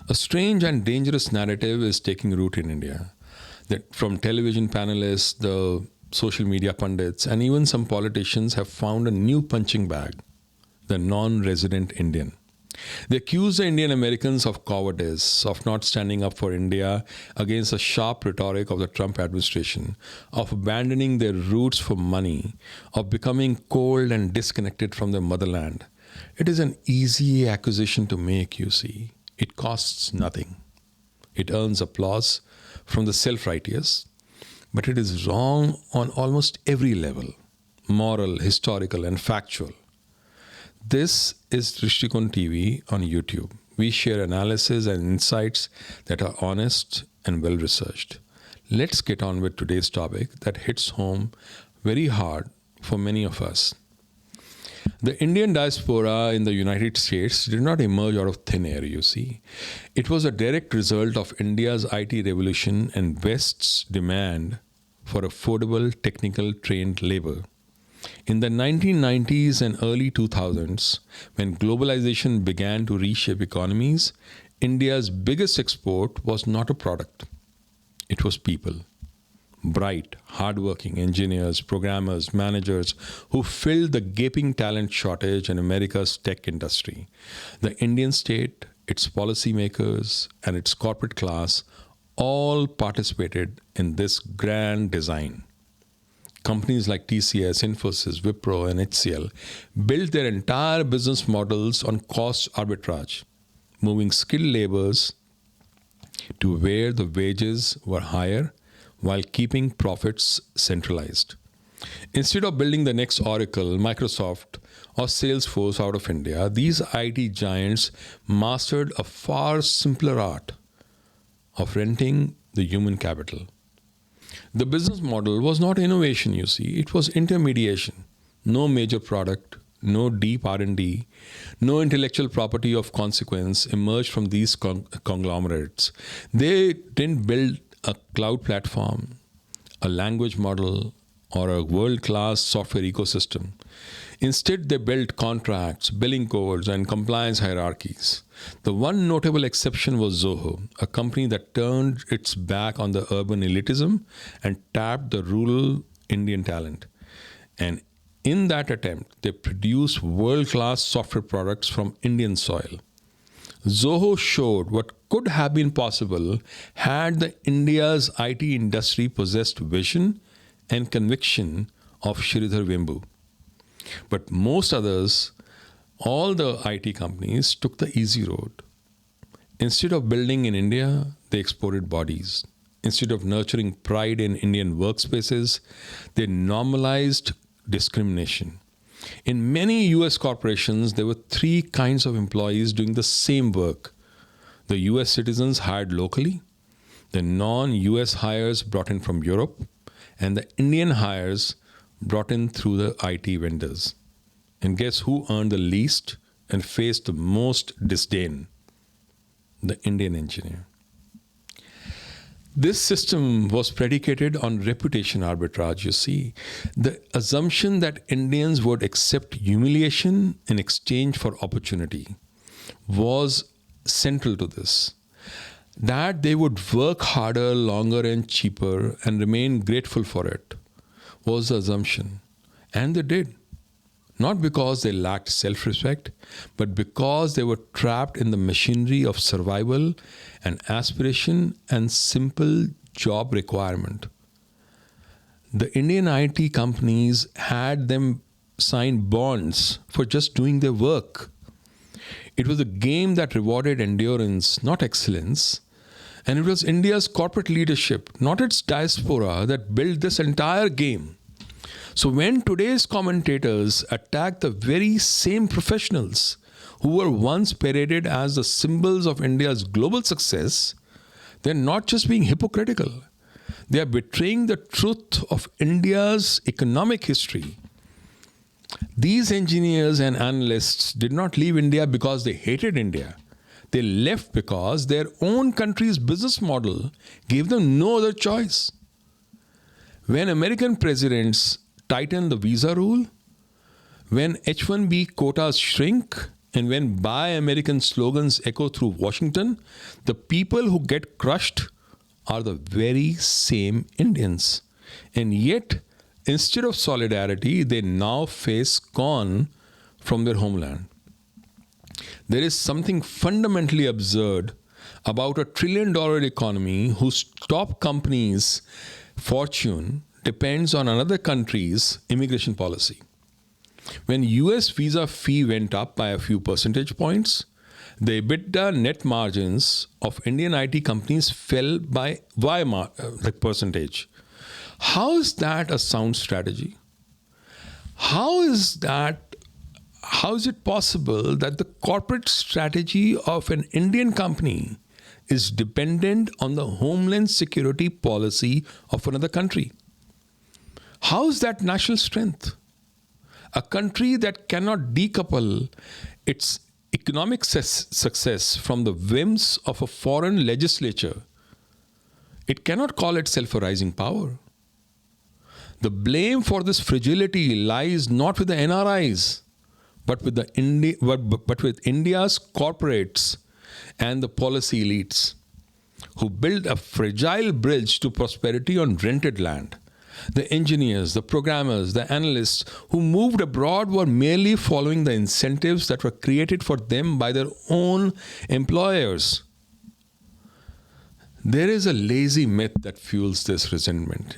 A strange and dangerous narrative is taking root in India. That from television panelists, the social media pundits, and even some politicians have found a new punching bag: the non-resident Indian. They accuse the Indian Americans of cowardice, of not standing up for India against the sharp rhetoric of the Trump administration, of abandoning their roots for money, of becoming cold and disconnected from their motherland. It is an easy accusation to make, you see. It costs nothing. It earns applause from the self-righteous, but it is wrong on almost every level: moral, historical, and factual. This is Drishtikone TV on YouTube. We share analysis and insights that are honest and well-researched. Let's get on with today's topic that hits home very hard for many of us. The Indian diaspora in the United States did not emerge out of thin air, you see. It was a direct result of India's IT revolution and West's demand for affordable, technical, trained labor. In the 1990s and early 2000s, when globalization began to reshape economies, India's biggest export was not a product. It was people. Bright, hardworking engineers, programmers, managers who filled the gaping talent shortage in America's tech industry. The Indian state, its policymakers, and its corporate class all participated in this grand design. Companies like TCS, Infosys, Wipro, and HCL built their entire business models on cost arbitrage, moving skilled laborers to where the wages were higher while keeping profits centralized. Instead of building the next Oracle, Microsoft, or Salesforce out of India, these IT giants mastered a far simpler art of renting the human capital. The business model was not innovation, you see. It was intermediation. No major product, no deep R&D, no intellectual property of consequence emerged from these conglomerates. They didn't build a cloud platform, a language model, or a world-class software ecosystem. Instead, they built contracts, billing codes, and compliance hierarchies. The one notable exception was Zoho, a company that turned its back on the urban elitism and tapped the rural Indian talent. And in that attempt, they produced world-class software products from Indian soil. Zoho showed what could have been possible had the India's IT industry possessed vision and conviction of Sridhar Vembu. But most others, all the IT companies, took the easy road. Instead of building in India, they exported bodies. Instead of nurturing pride in Indian workspaces, they normalized discrimination. In many US corporations, there were three kinds of employees doing the same work. The US citizens hired locally, the non-US hires brought in from Europe, and the Indian hires brought in through the IT vendors. And guess who earned the least and faced the most disdain? The Indian engineer. This system was predicated on reputation arbitrage, you see. The assumption that Indians would accept humiliation in exchange for opportunity was central to this. That they would work harder, longer, and cheaper and remain grateful for it was the assumption. And they did. Not because they lacked self-respect, but because they were trapped in the machinery of survival and aspiration and simple job requirement. The Indian IT companies had them sign bonds for just doing their work. It was a game that rewarded endurance, not excellence. And it was India's corporate leadership, not its diaspora, that built this entire game. So when today's commentators attack the very same professionals who were once paraded as the symbols of India's global success, they're not just being hypocritical. They are betraying the truth of India's economic history. These engineers and analysts did not leave India because they hated India. They left because their own country's business model gave them no other choice. When American presidents tighten the visa rule, when H-1B quotas shrink And when Buy American slogans echo through Washington, the people who get crushed are the very same Indians. And yet, instead of solidarity, they now face scorn from their homeland. There is something fundamentally absurd about a $1 trillion economy whose top company's fortune depends on another country's immigration policy. When US visa fee went up by a few percentage points, the EBITDA net margins of Indian IT companies fell by the percentage. How is that a sound strategy? How is it possible that the corporate strategy of an Indian company is dependent on the homeland security policy of another country? How is that national strength? A country that cannot decouple its economic success from the whims of a foreign legislature, it cannot call itself a rising power. The blame for this fragility lies not with the NRIs, but with India's corporates and the policy elites who build a fragile bridge to prosperity on rented land. The engineers, the programmers, the analysts who moved abroad were merely following the incentives that were created for them by their own employers. There is a lazy myth that fuels this resentment,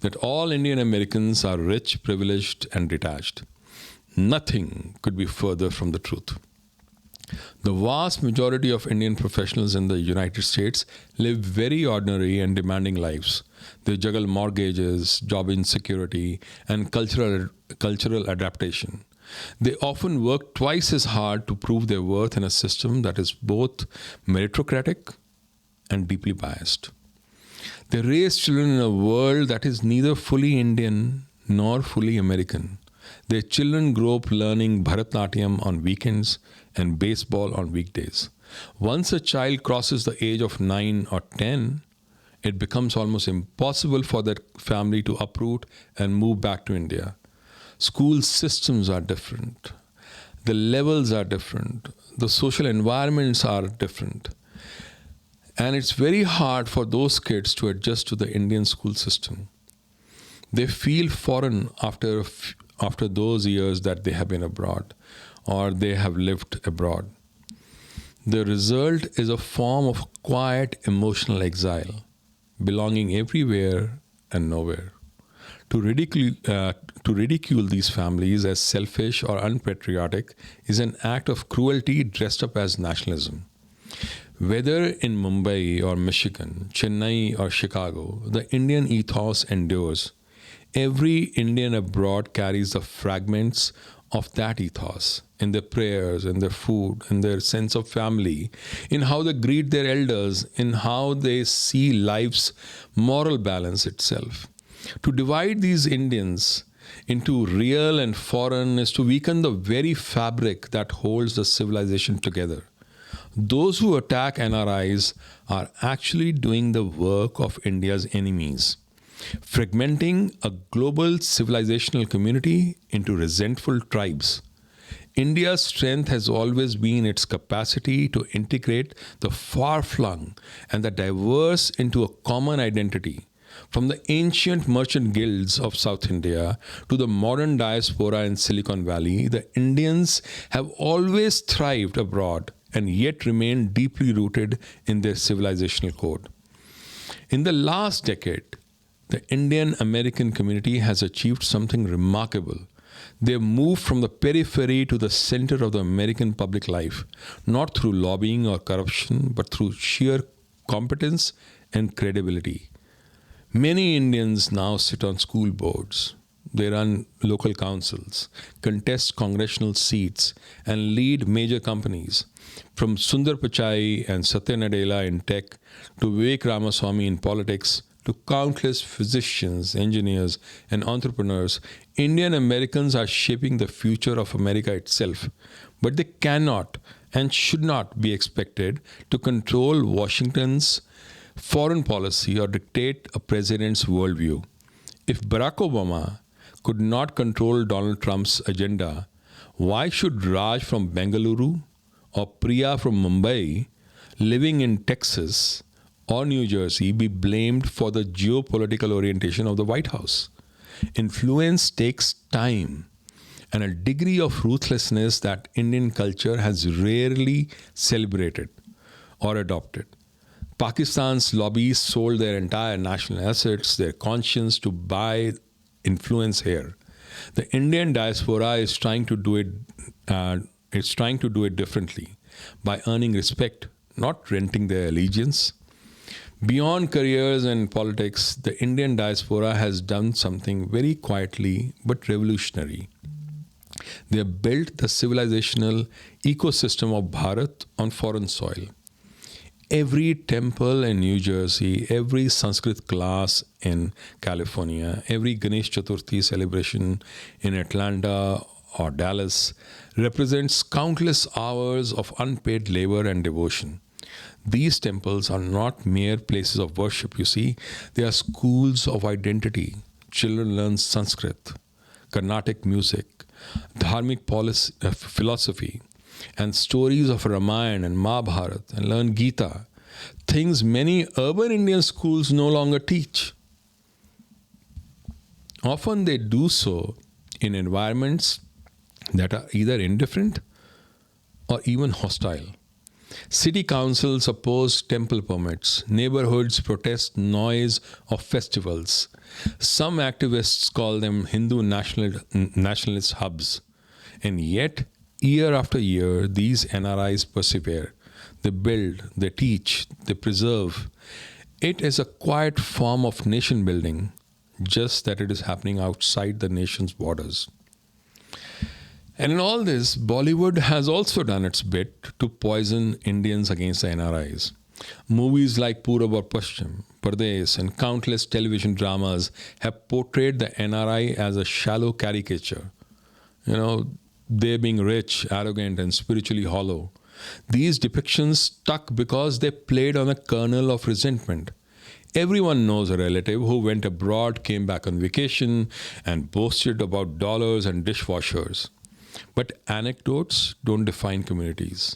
that all Indian Americans are rich, privileged, and detached. Nothing could be further from the truth. The vast majority of Indian professionals in the United States live very ordinary and demanding lives. They juggle mortgages, job insecurity, and cultural adaptation. They often work twice as hard to prove their worth in a system that is both meritocratic and deeply biased. They raise children in a world that is neither fully Indian nor fully American. Their children grow up learning Bharatnatyam on weekends and baseball on weekdays. Once a child crosses the age of 9 or 10, it becomes almost impossible for that family to uproot and move back to India. School systems are different. The levels are different. The social environments are different. And it's very hard for those kids to adjust to the Indian school system. They feel foreign after those years that they have been abroad or they have lived abroad. The result is a form of quiet emotional exile, belonging everywhere and nowhere. To ridicule these families as selfish or unpatriotic is an act of cruelty dressed up as nationalism. Whether in Mumbai or Michigan, Chennai or Chicago, the Indian ethos endures. Every Indian abroad carries the fragments of that ethos in their prayers, in their food, in their sense of family, in how they greet their elders, in how they see life's moral balance itself. To divide these Indians into real and foreign is to weaken the very fabric that holds the civilization together. Those who attack NRIs are actually doing the work of India's enemies, fragmenting a global civilizational community into resentful tribes. India's strength has always been its capacity to integrate the far-flung and the diverse into a common identity. From the ancient merchant guilds of South India to the modern diaspora in Silicon Valley, the Indians have always thrived abroad and yet remain deeply rooted in their civilizational code. In the last decade, the Indian-American community has achieved something remarkable. They have moved from the periphery to the center of the American public life, not through lobbying or corruption, but through sheer competence and credibility. Many Indians now sit on school boards. They run local councils, contest congressional seats, and lead major companies. From Sundar Pichai and Satya Nadella in tech to Vivek Ramaswamy in politics to countless physicians, engineers, and entrepreneurs, Indian Americans are shaping the future of America itself. But they cannot and should not be expected to control Washington's foreign policy or dictate a president's worldview. If Barack Obama could not control Donald Trump's agenda, Why should Raj from Bengaluru or Priya from Mumbai living in Texas or New Jersey be blamed for the geopolitical orientation of the White House? Influence takes time and a degree of ruthlessness that Indian culture has rarely celebrated or adopted. Pakistan's lobbies sold their entire national assets, their conscience, to buy influence here. The Indian diaspora is trying to do it. It's trying to do it differently by earning respect, not renting their allegiance. Beyond careers and politics, the Indian diaspora has done something very quietly but revolutionary. They have built the civilizational ecosystem of Bharat on foreign soil. Every temple in New Jersey, every Sanskrit class in California, every Ganesh Chaturthi celebration in Atlanta or Dallas represents countless hours of unpaid labor and devotion. These temples are not mere places of worship, you see. They are schools of identity. Children learn Sanskrit, Carnatic music, dharmic philosophy, and stories of Ramayana and Mahabharata, and learn Gita, things many urban Indian schools no longer teach. Often they do so in environments that are either indifferent or even hostile. City councils oppose temple permits. Neighborhoods protest noise of festivals. Some activists call them Hindu nationalist hubs. And yet, year after year, these NRIs persevere. They build, they teach, they preserve. It is a quiet form of nation building, just that it is happening outside the nation's borders. And in all this, Bollywood has also done its bit to poison Indians against the NRIs. Movies like Purab or Paschim, Pardes, and countless television dramas have portrayed the NRI as a shallow caricature. They being rich, arrogant, and spiritually hollow. These depictions stuck because they played on a kernel of resentment. Everyone knows a relative who went abroad, came back on vacation, and boasted about dollars and dishwashers. But anecdotes don't define communities.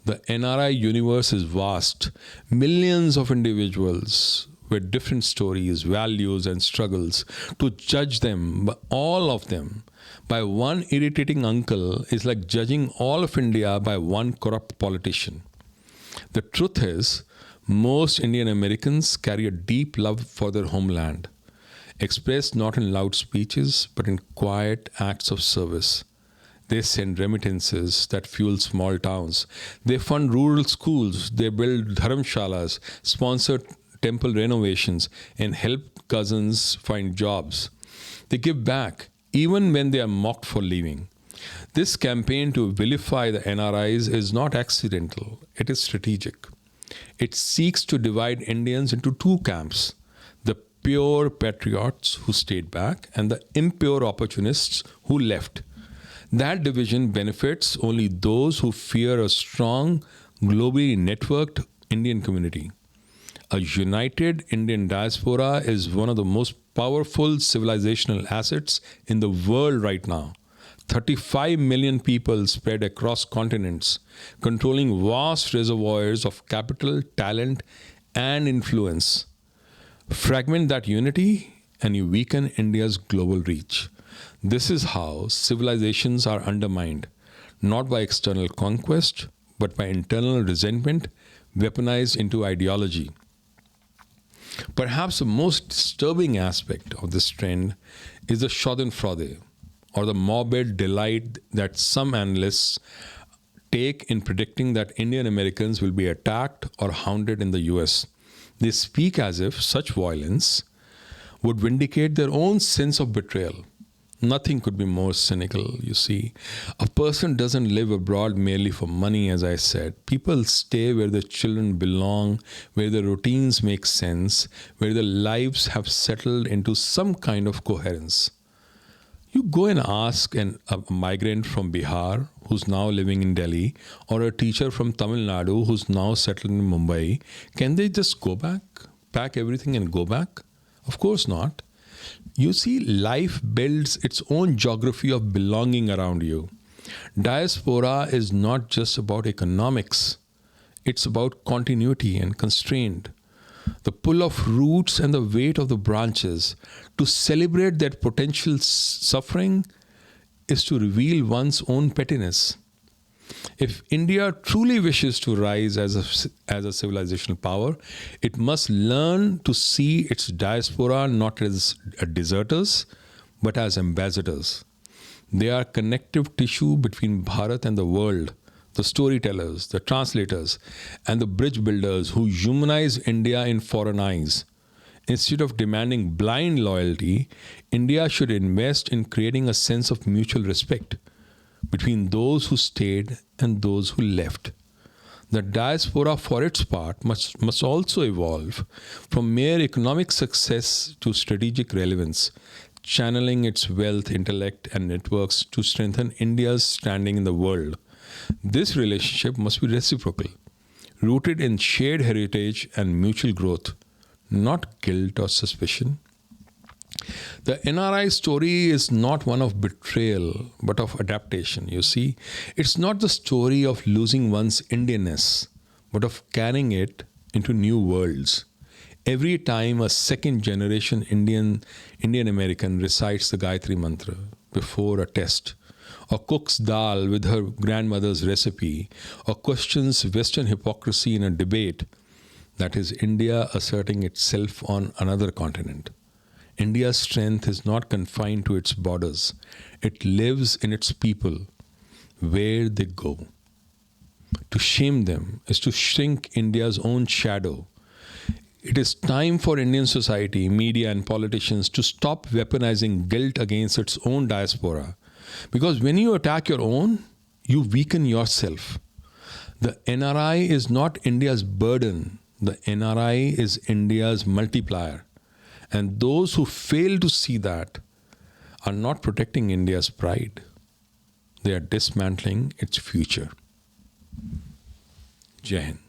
The NRI universe is vast. Millions of individuals with different stories, values, and struggles. To judge them, all of them, by one irritating uncle is like judging all of India by one corrupt politician. The truth is, most Indian Americans carry a deep love for their homeland, expressed not in loud speeches, but in quiet acts of service. They send remittances that fuel small towns. They fund rural schools. They build dharamshalas, sponsor temple renovations, and help cousins find jobs. They give back, even when they are mocked for leaving. This campaign to vilify the NRIs is not accidental. It is strategic. It seeks to divide Indians into two camps: the pure patriots who stayed back and the impure opportunists who left. That division benefits only those who fear a strong, globally networked Indian community. A united Indian diaspora is one of the most powerful civilizational assets in the world right now. 35 million people spread across continents, controlling vast reservoirs of capital, talent, and influence. Fragment that unity and you weaken India's global reach. This is how civilizations are undermined, not by external conquest, but by internal resentment weaponized into ideology. Perhaps the most disturbing aspect of this trend is the schadenfreude, or the morbid delight that some analysts take in predicting that Indian Americans will be attacked or hounded in the US. They speak as if such violence would vindicate their own sense of betrayal. Nothing could be more cynical, you see. A person doesn't live abroad merely for money, as I said. People stay where their children belong, where their routines make sense, where their lives have settled into some kind of coherence. You go and ask a migrant from Bihar who's now living in Delhi, or a teacher from Tamil Nadu who's now settled in Mumbai, can they just go back, pack everything and go back? Of course not. You see, life builds its own geography of belonging around you. Diaspora is not just about economics. It's about continuity and constraint. The pull of roots and the weight of the branches. To celebrate that potential suffering is to reveal one's own pettiness. If India truly wishes to rise as a civilizational power, it must learn to see its diaspora not as deserters, but as ambassadors. They are connective tissue between Bharat and the world, the storytellers, the translators, and the bridge builders who humanize India in foreign eyes. Instead of demanding blind loyalty, India should invest in creating a sense of mutual respect between those who stayed and those who left. The diaspora, for its part, must also evolve from mere economic success to strategic relevance, channeling its wealth, intellect, and networks to strengthen India's standing in the world. This relationship must be reciprocal, rooted in shared heritage and mutual growth, not guilt or suspicion. The NRI story is not one of betrayal, but of adaptation. You see, it's not the story of losing one's Indianness, but of carrying it into new worlds. Every time a second generation Indian American recites the Gayatri Mantra before a test, or cooks dal with her grandmother's recipe, or questions Western hypocrisy in a debate, that is India asserting itself on another continent. India's strength is not confined to its borders. It lives in its people, where they go. To shame them is to shrink India's own shadow. It is time for Indian society, media, and politicians to stop weaponizing guilt against its own diaspora. Because when you attack your own, you weaken yourself. The NRI is not India's burden. The NRI is India's multiplier. And those who fail to see that are not protecting India's pride. They are dismantling its future. Jai Hind.